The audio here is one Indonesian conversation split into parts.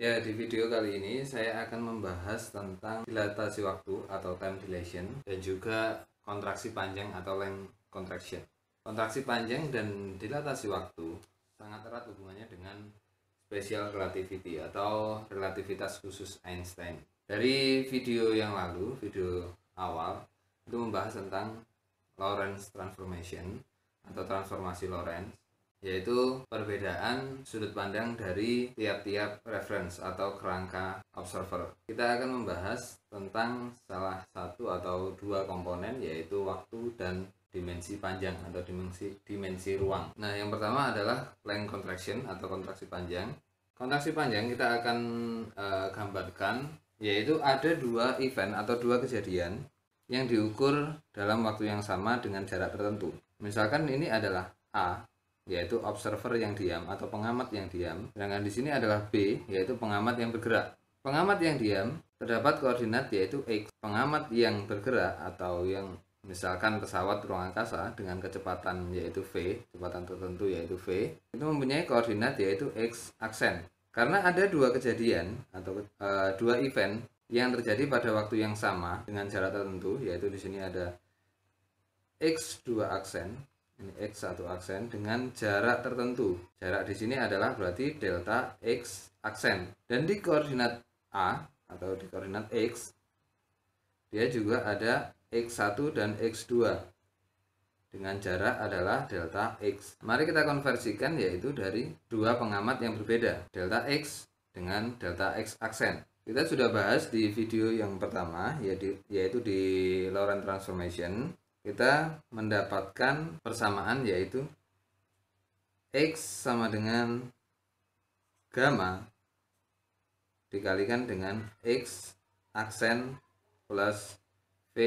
Ya, di video kali ini saya akan membahas tentang dilatasi waktu atau time dilation dan juga kontraksi panjang atau length contraction. Kontraksi panjang dan dilatasi waktu sangat erat hubungannya dengan special relativity atau relativitas khusus Einstein. Dari video yang lalu, video awal, itu membahas tentang Lorentz transformation atau transformasi Lorentz, yaitu perbedaan sudut pandang dari tiap-tiap reference atau kerangka observer. Kita akan membahas tentang salah satu atau dua komponen, yaitu waktu dan dimensi panjang atau dimensi ruang. Nah, yang pertama adalah length contraction atau kontraksi panjang. Kontraksi panjang kita akan gambarkan, yaitu ada dua event atau dua kejadian yang diukur dalam waktu yang sama dengan jarak tertentu. Misalkan ini adalah A, yaitu observer yang diam atau pengamat yang diam. Sedangkan di sini adalah B, yaitu pengamat yang bergerak. Pengamat yang diam terdapat koordinat yaitu X. Pengamat yang bergerak atau yang misalkan pesawat ruang angkasa dengan kecepatan yaitu V, kecepatan tertentu yaitu V, itu mempunyai koordinat yaitu X aksen. Karena ada dua kejadian atau dua event yang terjadi pada waktu yang sama dengan jarak tertentu, yaitu di sini ada X2 aksen, ini X1 aksen dengan jarak tertentu. Jarak di sini adalah berarti delta X aksen. Dan di koordinat A atau di koordinat X, dia juga ada X1 dan X2 dengan jarak adalah delta X. Mari kita konversikan, yaitu dari dua pengamat yang berbeda, delta X dengan delta X aksen. Kita sudah bahas di video yang pertama, yaitu di Lorentz transformation. Kita mendapatkan persamaan yaitu X sama dengan gamma dikalikan dengan X aksen plus V,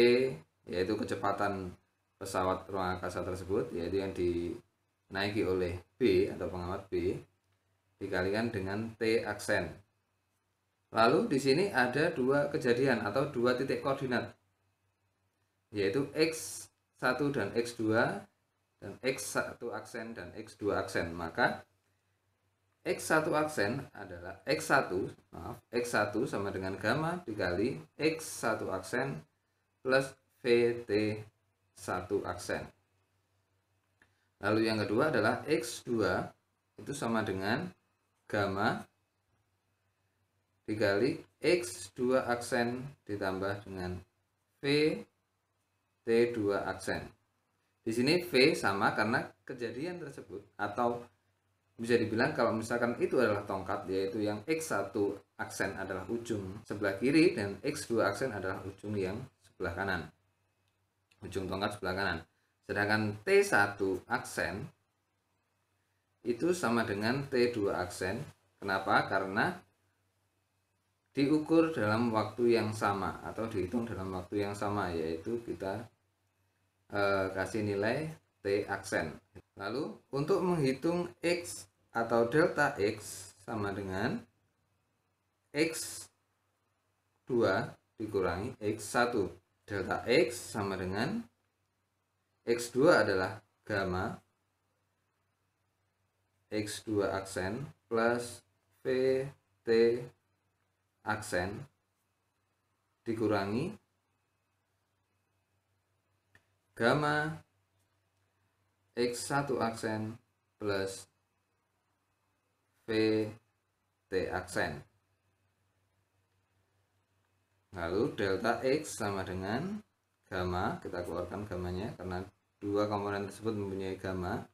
yaitu kecepatan pesawat ruang angkasa tersebut, yaitu yang dinaiki oleh B atau pengamat B, dikalikan dengan T aksen. Lalu di sini ada dua kejadian atau dua titik koordinat, yaitu X1 dan X2 dan X1 aksen dan X2 aksen. Maka X1 aksen adalah X1 sama dengan gamma dikali X1 aksen plus VT1 aksen. Lalu yang kedua adalah X2 itu sama dengan gamma dikali X2 aksen ditambah dengan VT2 aksen. Di sini V sama karena kejadian tersebut, atau bisa dibilang kalau misalkan itu adalah tongkat, yaitu yang X1 aksen adalah ujung sebelah kiri dan X2 aksen adalah ujung yang sebelah kanan, ujung tongkat sebelah kanan. Sedangkan T1 aksen itu sama dengan T2 aksen. Kenapa? Karena diukur dalam waktu yang sama atau dihitung dalam waktu yang sama, yaitu kita kasih nilai T aksen. Lalu untuk menghitung X atau delta X sama dengan X2 dikurangi X1. Delta X sama dengan X2 adalah gamma X2 aksen plus VT aksen dikurangi gamma X1 aksen plus VT aksen. Lalu delta X sama dengan gamma, kita keluarkan gammanya karena dua komponen tersebut mempunyai gamma.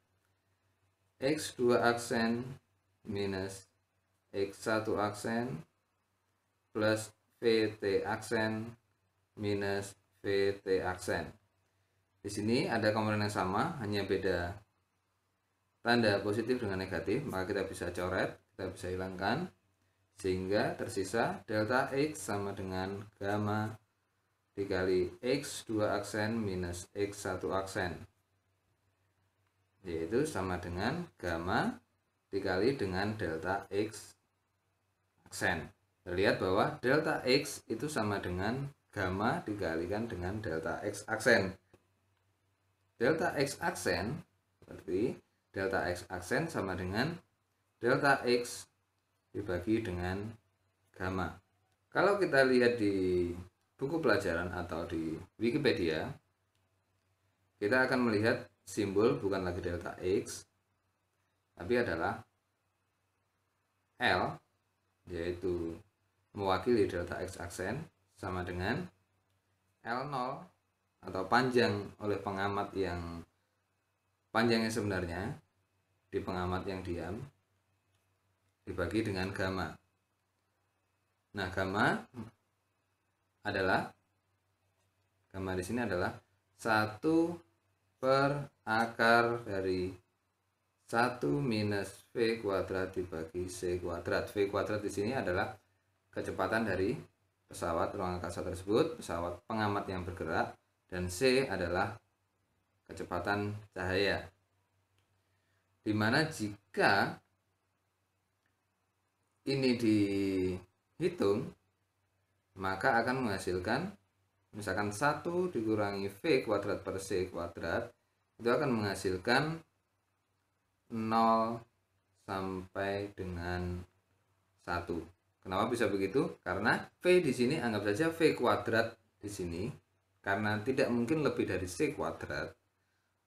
X2 aksen minus X1 aksen plus VT aksen minus VT aksen. Di sini ada komponen yang sama, hanya beda tanda positif dengan negatif, maka kita bisa coret, kita bisa hilangkan, sehingga tersisa delta X sama dengan gamma dikali X2 aksen minus X1 aksen, yaitu sama dengan gamma dikali dengan delta X aksen. Terlihat bahwa delta X itu sama dengan gamma dikalikan dengan delta X aksen. Delta X aksen berarti delta X aksen sama dengan delta X dibagi dengan gamma. Kalau kita lihat di buku pelajaran atau di Wikipedia, kita akan melihat simbol bukan lagi delta X, tapi adalah L, yaitu mewakili delta X aksen, sama dengan L0 atau panjang oleh pengamat yang panjangnya sebenarnya di pengamat yang diam dibagi dengan gamma. Nah, gamma di sini adalah 1 per akar dari 1 minus V kuadrat dibagi C kuadrat. V kuadrat di sini adalah kecepatan dari pesawat ruang angkasa tersebut, pesawat pengamat yang bergerak, dan C adalah kecepatan cahaya. Dimana jika ini dihitung, maka akan menghasilkan misalkan 1 dikurangi V kuadrat per C kuadrat, itu akan menghasilkan 0 sampai dengan 1. Kenapa bisa begitu? Karena V di sini anggap saja V kuadrat di sini, karena tidak mungkin lebih dari C kuadrat,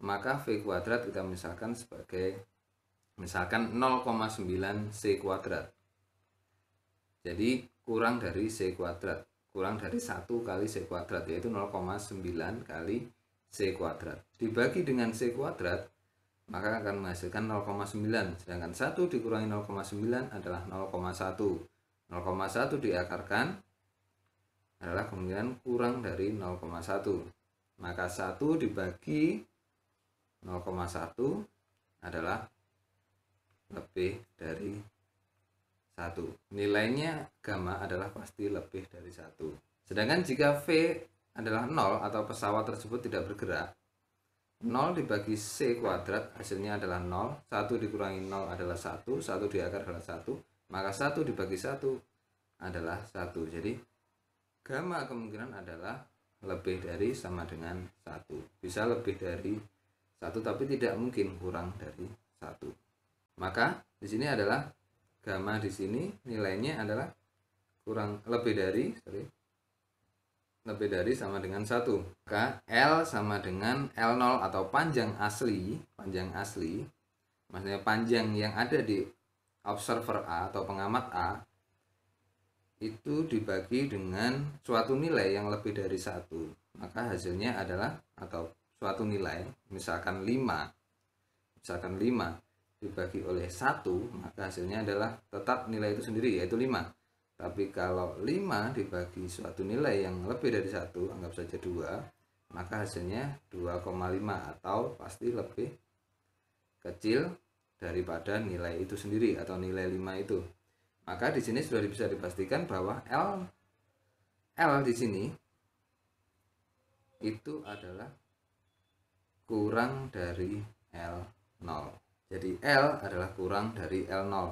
maka V kuadrat kita misalkan sebagai 0,9 C kuadrat. Jadi kurang dari C kuadrat, kurang dari 1 kali C kuadrat, yaitu 0,9 kali C kuadrat. Dibagi dengan C kuadrat, maka akan menghasilkan 0,9, sedangkan 1 dikurangi 0,9 adalah 0,1. 0,1 diakarkan adalah kemungkinan kurang dari 0,1. Maka 1 dibagi 0,1 adalah lebih dari 1. Nilainya gamma adalah pasti lebih dari 1. Sedangkan jika V adalah 0 atau pesawat tersebut tidak bergerak, 0 dibagi C kuadrat hasilnya adalah 0. 1 dikurangi 0 adalah 1. 1 diakar adalah 1. Maka 1 dibagi 1 adalah 1. Jadi gamma kemungkinan adalah lebih dari sama dengan 1. Bisa lebih dari 1, tapi tidak mungkin kurang dari 1. Maka di sini adalah gamma di sini nilainya adalah lebih dari sama dengan 1. Maka L sama dengan L0 atau panjang asli, maksudnya panjang yang ada di observer A atau pengamat A, itu dibagi dengan suatu nilai yang lebih dari 1. Maka hasilnya adalah, atau suatu nilai, misalkan 5 dibagi oleh 1, maka hasilnya adalah tetap nilai itu sendiri, yaitu 5. Tapi kalau 5 dibagi suatu nilai yang lebih dari 1, anggap saja 2, maka hasilnya 2,5 atau pasti lebih kecil daripada nilai itu sendiri atau nilai 5 itu. Maka di sini sudah bisa dipastikan bahwa L di sini itu adalah kurang dari L0. Jadi L adalah kurang dari L0.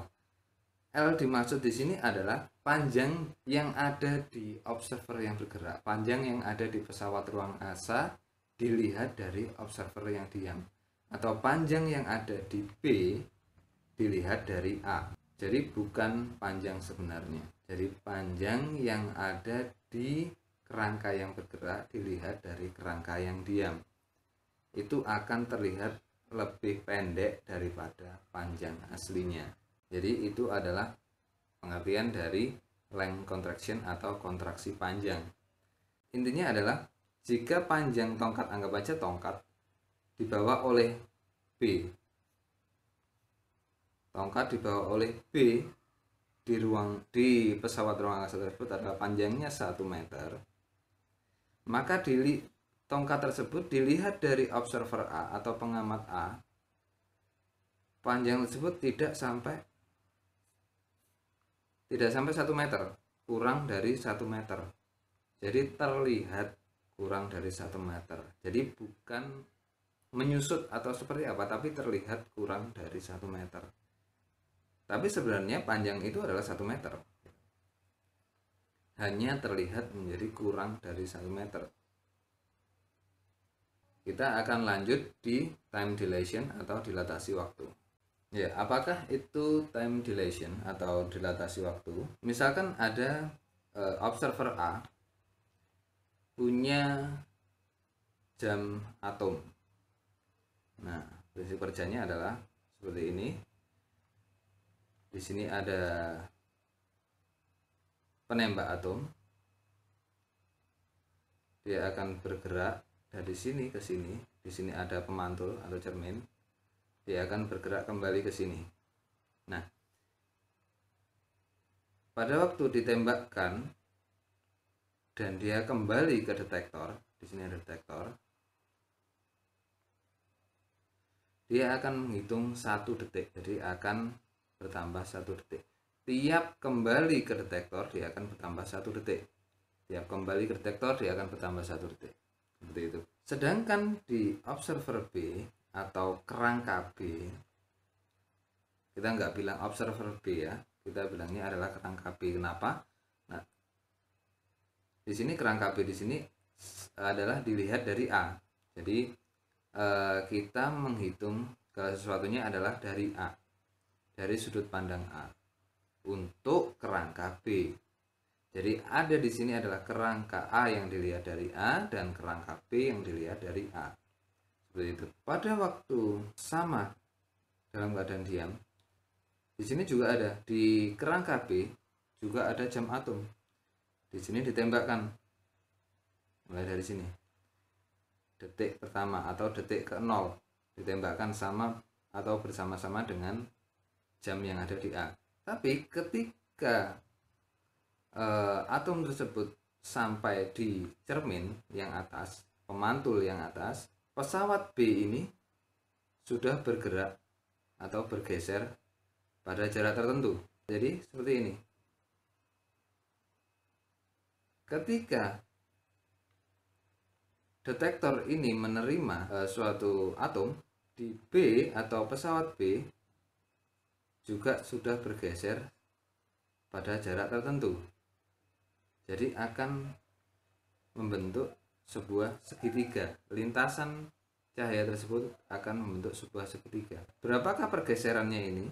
L dimaksud di sini adalah panjang yang ada di observer yang bergerak, panjang yang ada di pesawat ruang angkasa dilihat dari observer yang diam, atau panjang yang ada di B dilihat dari A. Jadi bukan panjang sebenarnya. Jadi panjang yang ada di kerangka yang bergerak dilihat dari kerangka yang diam, itu akan terlihat lebih pendek daripada panjang aslinya. Jadi itu adalah pengertian dari length contraction atau kontraksi panjang. Intinya adalah jika panjang tongkat, anggap aja tongkat, dibawa oleh B, tongkat dibawa oleh B di pesawat ruang angkasa tersebut adalah panjangnya 1 meter, maka tongkat tersebut dilihat dari observer A atau pengamat A, panjang tersebut tidak sampai 1 meter, kurang dari 1 meter. Jadi terlihat kurang dari 1 meter. Jadi bukan menyusut atau seperti apa, tapi terlihat kurang dari 1 meter. Tapi sebenarnya panjang itu adalah 1 meter. Hanya terlihat menjadi kurang dari 1 meter. Kita akan lanjut di time dilation atau dilatasi waktu. Ya, apakah itu time dilation atau dilatasi waktu? Misalkan ada observer A punya jam atom. Nah, prinsip kerjanya adalah seperti ini. Di sini ada penembak atom. Dia akan bergerak dari sini ke sini. Di sini ada pemantul atau cermin. Dia akan bergerak kembali ke sini. Nah, pada waktu ditembakkan dan dia kembali ke detektor, di sini ada detektor, dia akan menghitung 1 detik, jadi akan bertambah 1 detik. Tiap kembali ke detektor dia akan bertambah 1 detik. Tiap kembali ke detektor dia akan bertambah 1 detik. Seperti itu. Sedangkan di observer B atau kerangka B, kita nggak bilang observer B ya, kita bilangnya adalah kerangka B. Kenapa? Nah, di sini kerangka B di sini adalah dilihat dari A. Jadi kita menghitung segala sesuatunya adalah dari A, dari sudut pandang A untuk kerangka B. Jadi ada di sini adalah kerangka A yang dilihat dari A dan kerangka B yang dilihat dari A. Seperti itu. Pada waktu sama dalam keadaan diam, di sini juga ada di kerangka B juga ada jam atom. Di sini ditembakkan mulai dari sini. Detik pertama atau detik ke-0 ditembakkan sama atau bersama-sama dengan jam yang ada di A. Tapi ketika atom tersebut sampai di cermin yang atas, pemantul yang atas, pesawat B ini sudah bergerak atau bergeser pada jarak tertentu. Jadi seperti ini. Ketika detektor ini menerima suatu atom di B atau pesawat B juga sudah bergeser pada jarak tertentu. Jadi akan membentuk sebuah segitiga. Lintasan cahaya tersebut akan membentuk sebuah segitiga. Berapakah pergeserannya ini?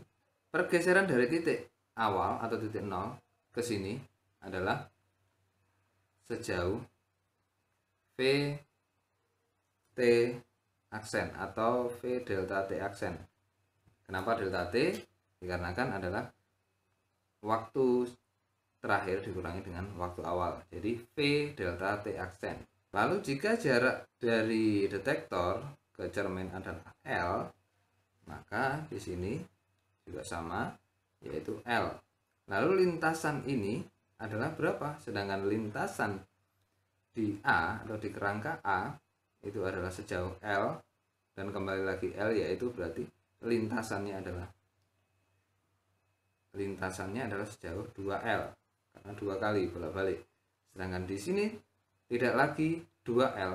Pergeseran dari titik awal atau titik 0 ke sini adalah sejauh V T aksen atau V delta T aksen. Kenapa delta T? Dikarenakan adalah waktu terakhir dikurangi dengan waktu awal. Jadi V delta T aksen. Lalu jika jarak dari detektor ke cermin adalah L, maka di sini juga sama, yaitu L. Lalu lintasan ini adalah berapa? Sedangkan lintasan di A atau di kerangka A itu adalah sejauh L, dan kembali lagi L, yaitu berarti lintasannya adalah sejauh 2L, karena 2 kali bolak-balik. Sedangkan di sini tidak lagi 2L,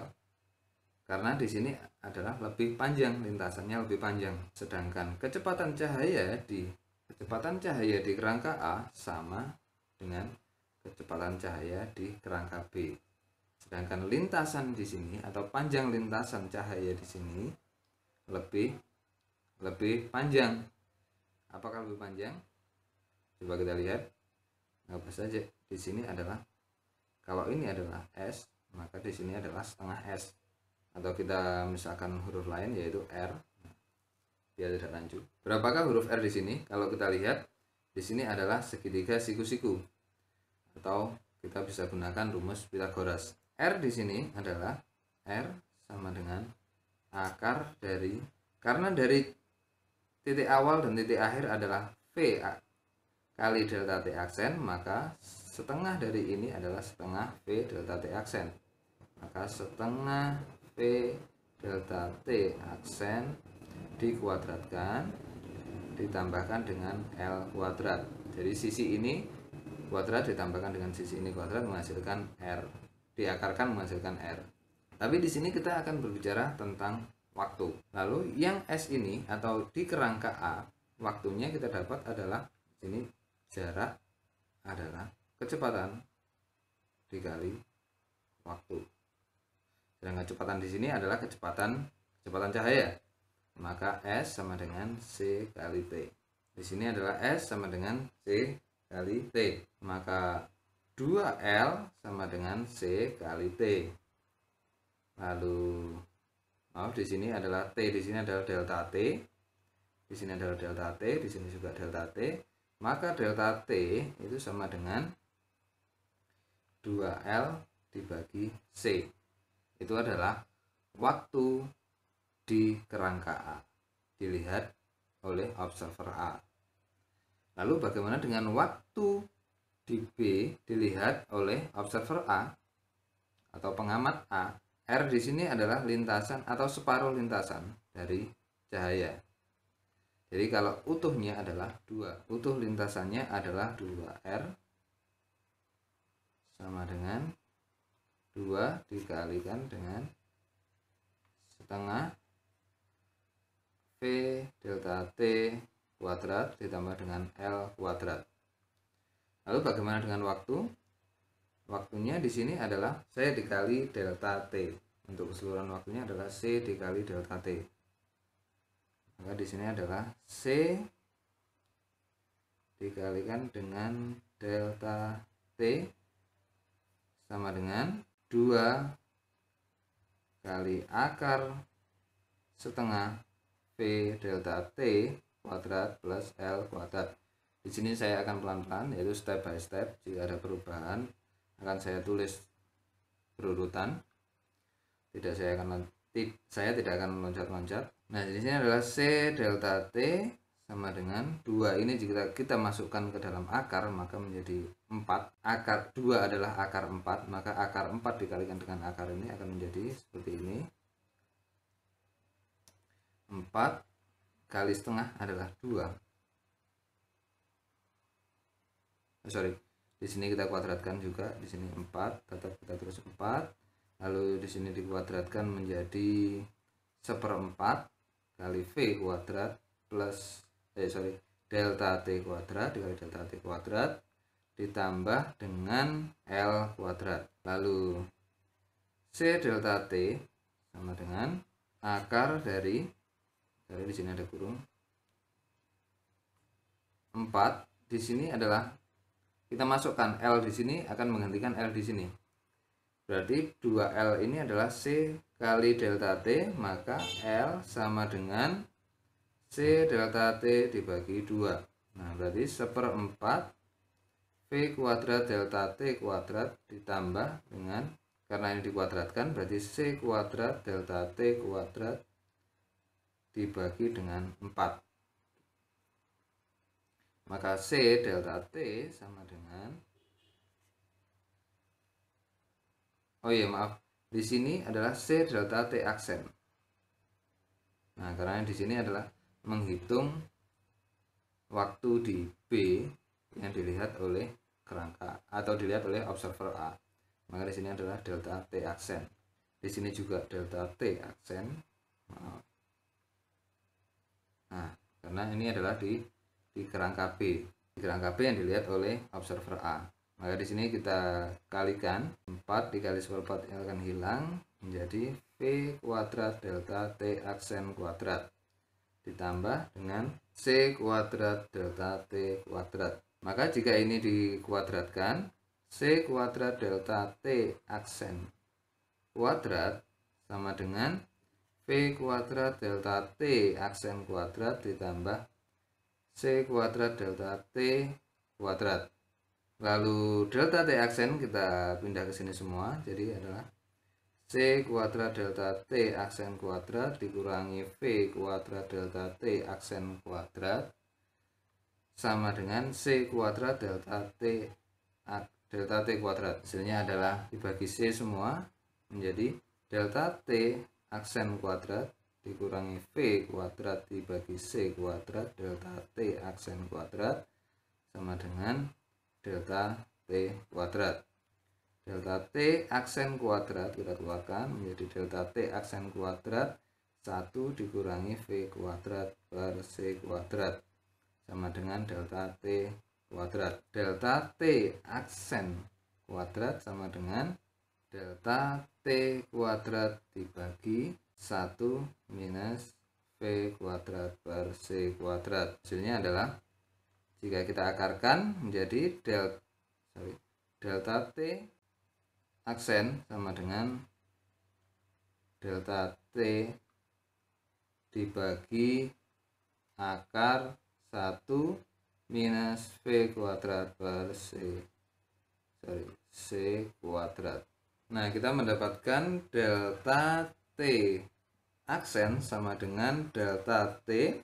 karena di sini adalah lebih panjang, lintasannya lebih panjang. Sedangkan kecepatan cahaya di kerangka A sama dengan kecepatan cahaya di kerangka B. Sedangkan lintasan di sini atau panjang lintasan cahaya di sini lebih panjang. Apakah lebih panjang? Coba kita lihat. Apa saja di sini adalah, kalau ini adalah S, maka di sini adalah setengah S. Atau kita misalkan huruf lain yaitu R. Biar tidak rancu. Berapakah huruf R di sini? Kalau kita lihat di sini adalah segitiga siku-siku. Atau kita bisa gunakan rumus Pythagoras. R di sini adalah R sama dengan akar dari, karena dari titik awal dan titik akhir adalah V kali delta T aksen, maka setengah dari ini adalah setengah V delta T aksen. Maka setengah V delta T aksen dikuadratkan ditambahkan dengan L kuadrat. Jadi sisi ini kuadrat ditambahkan dengan sisi ini kuadrat menghasilkan R. Diakarkan menghasilkan R. Tapi di sini kita akan berbicara tentang waktu. Lalu yang S ini atau di kerangka A, waktunya kita dapat adalah di sini jarak adalah kecepatan dikali waktu. Sedangkan kecepatan di sini adalah kecepatan cahaya. maka S sama dengan C kali T. Di sini adalah S sama dengan C kali T, maka 2L sama dengan C kali T. Lalu di sini adalah T, di sini adalah delta T, di sini adalah delta T, di sini juga delta T, maka delta T itu sama dengan 2L dibagi C. Itu adalah waktu di kerangka A, dilihat oleh observer A. Lalu bagaimana dengan waktu di B dilihat oleh observer A atau pengamat A? R di sini adalah lintasan atau separuh lintasan dari cahaya. Jadi kalau utuhnya adalah 2, utuh lintasannya adalah 2R sama dengan 2 dikalikan dengan setengah V delta T kuadrat ditambah dengan L kuadrat. Lalu bagaimana dengan waktu? Waktunya di sini adalah C dikali delta T. Untuk keseluruhan waktunya adalah C dikali delta T. Maka di sini adalah C dikalikan dengan delta T sama dengan 2 kali akar setengah V delta T kuadrat plus L kuadrat. Di sini saya akan pelan-pelan, yaitu step by step. Jika ada perubahan akan saya tulis berurutan. Saya tidak akan meloncat-loncat. Nah, di sini adalah C delta T sama dengan 2. Ini jika kita masukkan ke dalam akar maka menjadi 4. Akar 2 adalah akar 4, maka akar 4 dikalikan dengan akar ini akan menjadi seperti ini. 4 kali setengah adalah 2. Di sini kita kuadratkan juga, di sini 4, tetap kita terus 4. Lalu di sini dikuadratkan menjadi 1/4 kali V kuadrat plus delta T kuadrat dikali delta T kuadrat ditambah dengan L kuadrat. Lalu C delta T sama dengan akar dari di sini ada kurung 4. Di sini adalah kita masukkan L di sini akan menggantikan L di sini. Berarti 2L ini adalah C kali delta T, maka L sama dengan C delta T dibagi 2. Nah, berarti 1/4 V kuadrat delta T kuadrat ditambah dengan, karena ini dikuadratkan, berarti C kuadrat delta T kuadrat dibagi dengan 4. Maka C delta T sama dengan, di sini adalah C delta T aksen. Nah, karena di sini adalah menghitung waktu di B yang dilihat oleh kerangka atau dilihat oleh observer A. Maka di sini adalah delta T aksen. Di sini juga delta T aksen. Nah, karena ini adalah di kerangka B. Di kerangka B yang dilihat oleh observer A. Maka di sini kita kalikan 4 dikali 1/4 yang akan hilang menjadi V kuadrat delta T aksen kuadrat ditambah dengan C kuadrat delta T kuadrat. Maka jika ini dikuadratkan, C kuadrat delta T aksen kuadrat sama dengan V kuadrat delta T aksen kuadrat ditambah C kuadrat delta T kuadrat. Lalu delta T aksen kita pindah ke sini semua, jadi adalah C kuadrat delta T aksen kuadrat dikurangi V kuadrat delta T aksen kuadrat sama dengan C kuadrat delta T kuadrat. Hasilnya adalah dibagi C semua menjadi delta T aksen kuadrat dikurangi V kuadrat dibagi C kuadrat delta T aksen kuadrat sama dengan delta T kuadrat. Delta T aksen kuadrat kita keluarkan menjadi delta T aksen kuadrat 1 dikurangi V kuadrat per C kuadrat sama dengan delta T kuadrat. Delta T aksen kuadrat sama dengan delta T kuadrat dibagi 1 minus V kuadrat per C kuadrat. Hasilnya adalah, jika kita akarkan menjadi delta T aksen sama dengan delta T dibagi akar 1 minus V kuadrat per C kuadrat. Nah, kita mendapatkan delta T aksen sama dengan delta T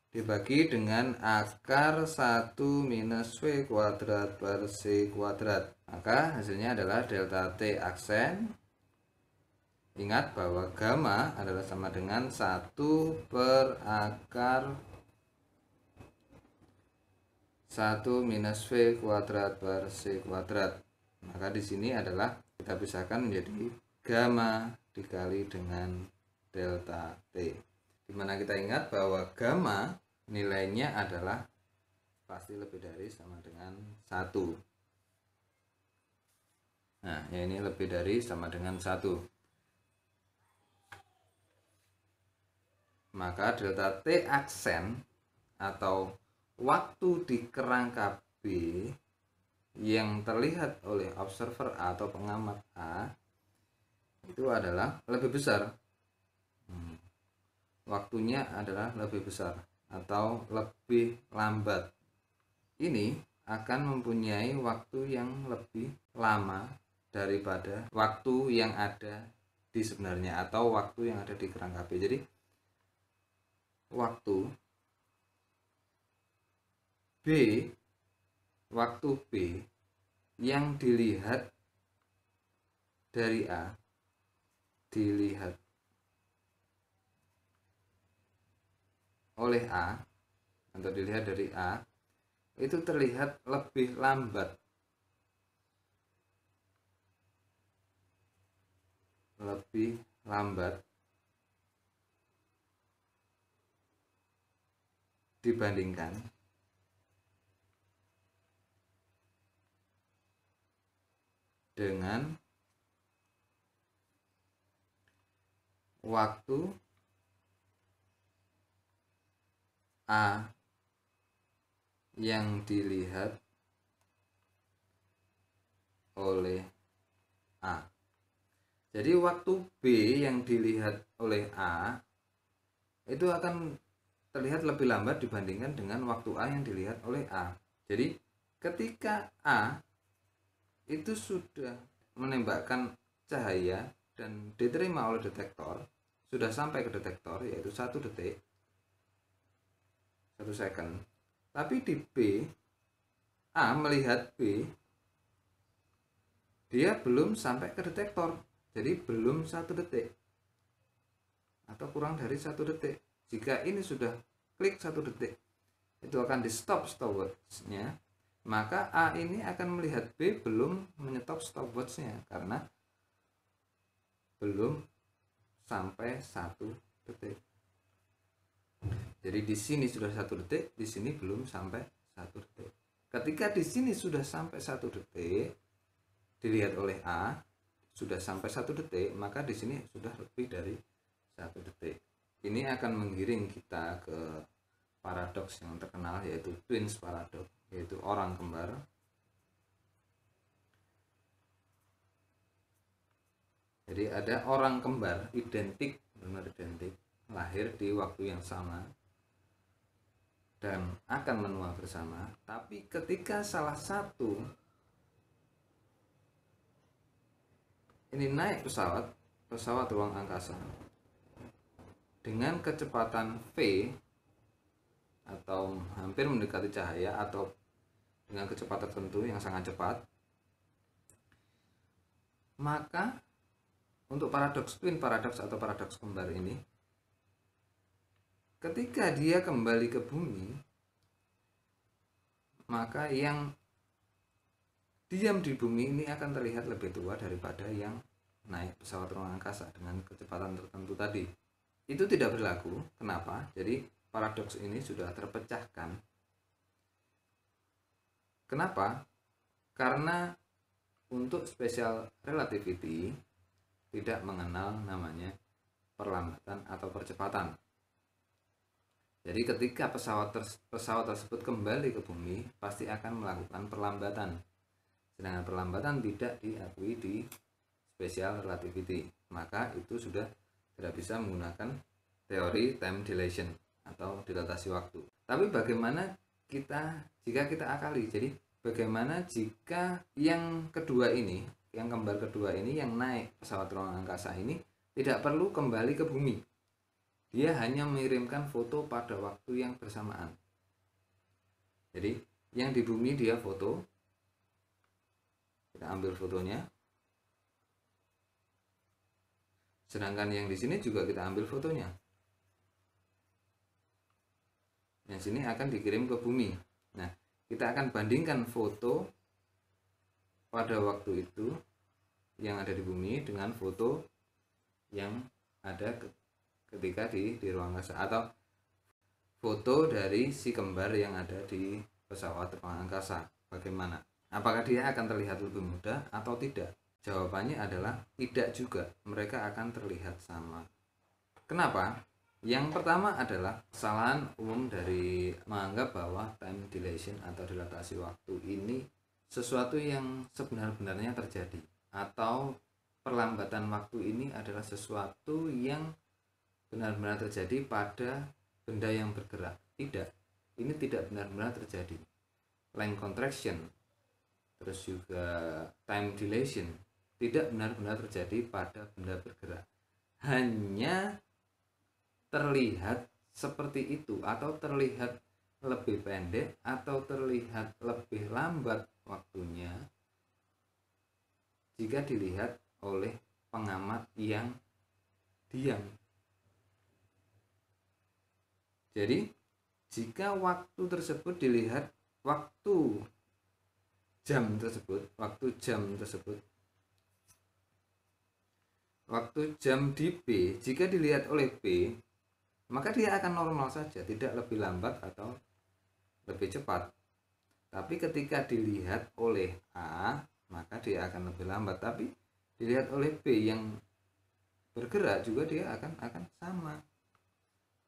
dibagi dengan akar 1 minus V kuadrat per C kuadrat. Maka hasilnya adalah delta T aksen. Ingat bahwa gamma adalah sama dengan 1 per akar 1 minus V kuadrat per C kuadrat. Maka di sini adalah kita pisahkan menjadi gamma dikali dengan delta T. Dimana kita ingat bahwa gamma nilainya adalah pasti lebih dari sama dengan 1. Nah, ya ini lebih dari sama dengan 1. Maka delta T aksen atau waktu di kerangka B yang terlihat oleh observer A atau pengamat A itu adalah lebih besar. Waktunya adalah lebih besar atau lebih lambat. Ini akan mempunyai waktu yang lebih lama daripada waktu yang ada di sebenarnya atau waktu yang ada di kerangka B. Jadi waktu B yang dilihat dari A dilihat oleh A atau dilihat dari A itu terlihat lebih lambat dibandingkan dengan waktu A yang dilihat oleh A. Jadi waktu B yang dilihat oleh A itu akan terlihat lebih lambat dibandingkan dengan waktu A yang dilihat oleh A. Jadi ketika A itu sudah menembakkan cahaya dan diterima oleh detektor, sudah sampai ke detektor yaitu 1 detik, 1 second. Tapi di B, A melihat B, dia belum sampai ke detektor, jadi belum 1 detik atau kurang dari 1 detik. Jika ini sudah klik 1 detik, itu akan di stop stopwatch-nya, maka A ini akan melihat B belum menyetop stopwatch-nya karena belum sampai 1 detik. Jadi di sini sudah 1 detik, di sini belum sampai 1 detik. Ketika di sini sudah sampai 1 detik, dilihat oleh A sudah sampai 1 detik, maka di sini sudah lebih dari 1 detik. Ini akan menggiring kita ke paradoks yang terkenal yaitu twins paradox, yaitu orang kembar. Jadi ada orang kembar identik, benar identik, lahir di waktu yang sama dan akan menua bersama, tapi ketika salah satu ini naik pesawat ruang angkasa dengan kecepatan V atau hampir mendekati cahaya atau dengan kecepatan tertentu yang sangat cepat, maka untuk paradoks twin paradoks atau paradoks kembar ini, ketika dia kembali ke bumi, maka yang diam di bumi ini akan terlihat lebih tua daripada yang naik pesawat ruang angkasa dengan kecepatan tertentu tadi. Itu tidak berlaku. Kenapa? Jadi paradoks ini sudah terpecahkan. Kenapa? Karena untuk special relativity tidak mengenal namanya perlambatan atau percepatan. Jadi ketika pesawat tersebut kembali ke bumi, pasti akan melakukan perlambatan. Sedangkan perlambatan tidak diakui di special relativity, maka itu sudah tidak bisa menggunakan teori time dilation atau dilatasi waktu. Tapi bagaimana jika kita akali? Jadi bagaimana jika yang kedua ini, yang kembar kedua ini, yang naik pesawat ruang angkasa ini tidak perlu kembali ke bumi? Dia hanya mengirimkan foto pada waktu yang bersamaan. Jadi yang di bumi dia foto, kita ambil fotonya. Sedangkan yang di sini juga kita ambil fotonya. Yang sini akan dikirim ke bumi. Nah, kita akan bandingkan foto pada waktu itu yang ada di bumi dengan foto yang ada ketika di ruang angkasa, atau foto dari si kembar yang ada di pesawat ruang angkasa. Bagaimana? Apakah dia akan terlihat lebih muda atau tidak? Jawabannya adalah tidak juga. Mereka akan terlihat sama. Kenapa? Yang pertama adalah kesalahan umum dari menganggap bahwa time dilation atau dilatasi waktu ini sesuatu yang sebenar-benarnya terjadi, atau perlambatan waktu ini adalah sesuatu yang benar-benar terjadi pada benda yang bergerak. Tidak, ini tidak benar-benar terjadi. Length contraction, terus juga time dilation tidak benar-benar terjadi pada benda bergerak. Hanya terlihat seperti itu, atau terlihat lebih pendek, atau terlihat lebih lambat waktunya jika dilihat oleh pengamat yang diam. Jadi jika waktu tersebut dilihat, waktu jam tersebut, waktu jam di P, jika dilihat oleh P, maka dia akan normal saja, tidak lebih lambat atau lebih cepat. Tapi ketika dilihat oleh A, maka dia akan lebih lambat. Tapi dilihat oleh B yang bergerak juga dia akan sama.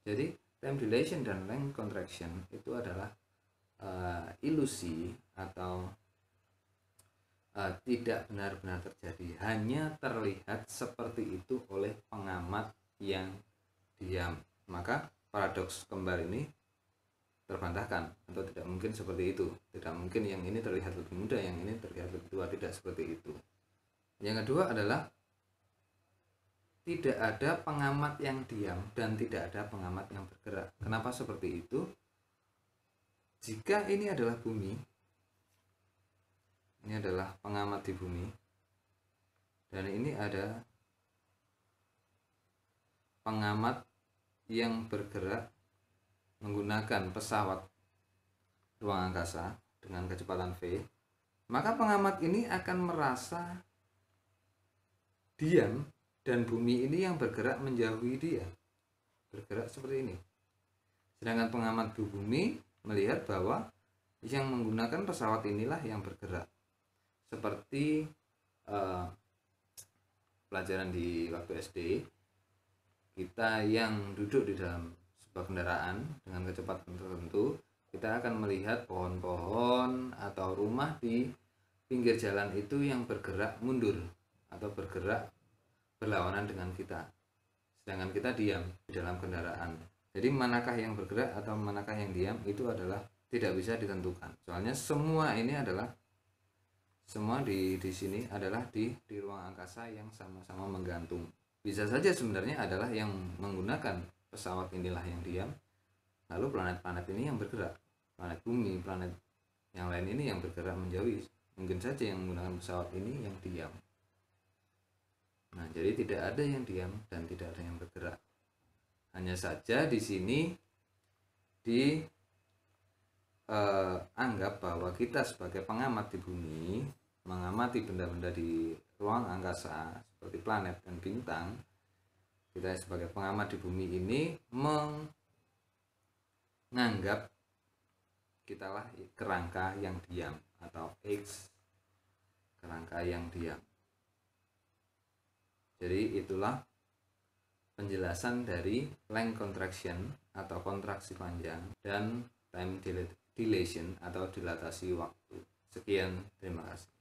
Jadi time dilation dan length contraction itu adalah ilusi atau tidak benar-benar terjadi, hanya terlihat seperti itu oleh pengamat yang diam. Maka paradoks kembar ini terbantahkan, atau tidak mungkin seperti itu. Tidak mungkin yang ini terlihat lebih muda, yang ini terlihat lebih tua, tidak seperti itu. Yang kedua adalah tidak ada pengamat yang diam dan tidak ada pengamat yang bergerak. Kenapa seperti itu? Jika ini adalah bumi, ini adalah pengamat di bumi, dan ini ada pengamat yang bergerak menggunakan pesawat ruang angkasa dengan kecepatan V, maka pengamat ini akan merasa diam dan bumi ini yang bergerak menjauhi dia, bergerak seperti ini. Sedangkan pengamat di bumi melihat bahwa yang menggunakan pesawat inilah yang bergerak. Seperti pelajaran di waktu SD, kita yang duduk di dalam sebuah kendaraan dengan kecepatan tertentu, kita akan melihat pohon-pohon atau rumah di pinggir jalan itu yang bergerak mundur atau bergerak berlawanan dengan kita, sedangkan kita diam di dalam kendaraan. Jadi manakah yang bergerak atau manakah yang diam itu adalah tidak bisa ditentukan. Soalnya semua ini adalah di sini adalah di ruang angkasa yang sama-sama menggantung. Bisa saja sebenarnya adalah yang menggunakan pesawat inilah yang diam, lalu planet-planet ini yang bergerak, planet bumi, planet yang lain ini yang bergerak menjauhi. Mungkin saja yang menggunakan pesawat ini yang diam. Nah, jadi tidak ada yang diam dan tidak ada yang bergerak. Hanya saja di sini dianggap bahwa kita sebagai pengamat di bumi, mengamati benda-benda di ruang angkasa seperti planet dan bintang, kita sebagai pengamat di bumi ini menganggap kitalah kerangka yang diam atau X, kerangka yang diam. Jadi itulah penjelasan dari length contraction atau kontraksi panjang dan time dilation atau dilatasi waktu. Sekian, terima kasih.